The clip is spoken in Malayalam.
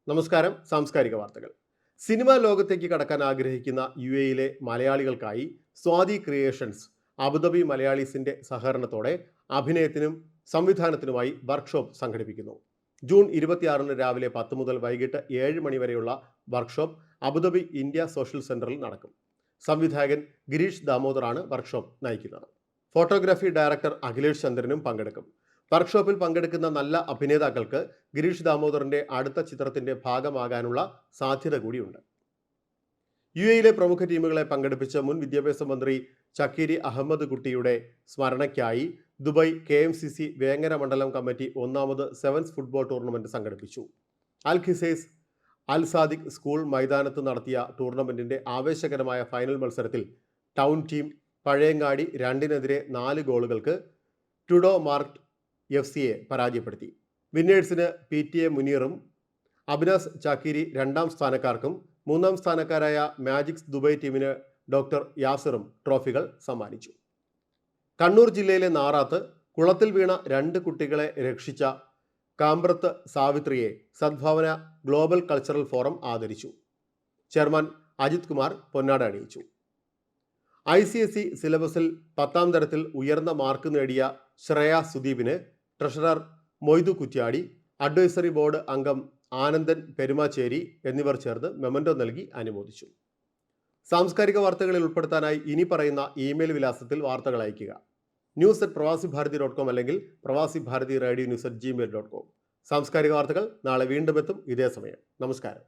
നമസ്കാരം. സാംസ്കാരിക വാർത്തകൾ. സിനിമാ ലോകത്തേക്ക് കടക്കാൻ ആഗ്രഹിക്കുന്ന UAE-ലെ മലയാളികൾക്കായി സ്വാതി ക്രിയേഷൻസ് അബുദാബി മലയാളീസിന്റെ സഹകരണത്തോടെ അഭിനയത്തിനും സംവിധാനത്തിനുമായി വർക്ക്ഷോപ്പ് സംഘടിപ്പിക്കുന്നു. ജൂൺ 26 രാവിലെ 10 മുതൽ വൈകിട്ട് 7 മണി വരെയുള്ള വർക്ക്ഷോപ്പ് അബുദാബി ഇന്ത്യ സോഷ്യൽ സെന്ററിൽ നടക്കും. സംവിധായകൻ ഗിരീഷ് ദാമോദറാണ് വർക്ക്ഷോപ്പ് നയിക്കുന്നത്. ഫോട്ടോഗ്രാഫി ഡയറക്ടർ അഖിലേഷ് ചന്ദ്രനും പങ്കെടുക്കും. വർക്ക്ഷോപ്പിൽ പങ്കെടുക്കുന്ന നല്ല അഭിനേതാക്കൾക്ക് ഗിരീഷ് ദാമോദറിന്റെ അടുത്ത ചിത്രത്തിന്റെ ഭാഗമാകാനുള്ള സാധ്യത കൂടിയുണ്ട്. UAE-ലെ പ്രമുഖ ടീമുകളെ പങ്കെടുപ്പിച്ച് മുൻ വിദ്യാഭ്യാസ മന്ത്രി ചക്കീരി അഹമ്മദ് കുട്ടിയുടെ സ്മരണയ്ക്കായി ദുബായ് KMCC വേങ്ങര മണ്ഡലം കമ്മിറ്റി 1ാമത് സെവൻസ് ഫുട്ബോൾ ടൂർണമെന്റ് സംഘടിപ്പിച്ചു. അൽ ഖിസൈസ് അൽ സാദിഖ് സ്കൂൾ മൈതാനത്ത് നടത്തിയ ടൂർണമെന്റിന്റെ ആവേശകരമായ ഫൈനൽ മത്സരത്തിൽ ടൗൺ ടീം പഴയങ്ങാടി 2-4 ഗോളുകൾക്ക് ടുഡോ മാർക്ട് FCയെ പരാജയപ്പെടുത്തി. വിന്നേഴ്സിന് PTA മുനീറും അബിനാസ് ചാക്കിരി 2ാം സ്ഥാനക്കാർക്കും 3ാം സ്ഥാനക്കാരായ മാജിക്സ് ദുബായ് ടീമിന് ഡോക്ടർ യാസിറും ട്രോഫികൾ സമ്മാനിച്ചു. കണ്ണൂർ ജില്ലയിലെ നാറാത്ത് കുളത്തിൽ വീണ 2 കുട്ടികളെ രക്ഷിച്ച കാമ്പ്രത്ത് സാവിത്രിയെ സദ്ഭാവന ഗ്ലോബൽ കൾച്ചറൽ ഫോറം ആദരിച്ചു. ചെയർമാൻ അജിത് കുമാർ പൊന്നാട അണിയിച്ചു. ICSE സിലബസിൽ 10ാം തരത്തിൽ ഉയർന്ന മാർക്ക് നേടിയ ശ്രേയ സുദീപിന് treasurer Moidu Kuttiadi, advisory board അംഗം ആനന്ദൻ പെരുമാച്ചേരി എന്നിവർ ചേർന്ന് മെമന്റോ നൽകി അനുമോദിച്ചു. സാംസ്കാരിക വാർത്തകളിൽ ഉൾപ്പെടുത്താനായി ഇനി പറയുന്ന ഇമെയിൽ വിലാസത്തിൽ വാർത്തകൾ അയയ്ക്കുക: news@pravasibharati.com അല്ലെങ്കിൽ പ്രവാസി ഭാരതി റേഡിയോ news@gmail.com. സാംസ്കാരിക വാർത്തകൾ നാളെ വീണ്ടും എത്തും ഇതേ സമയം. നമസ്കാരം.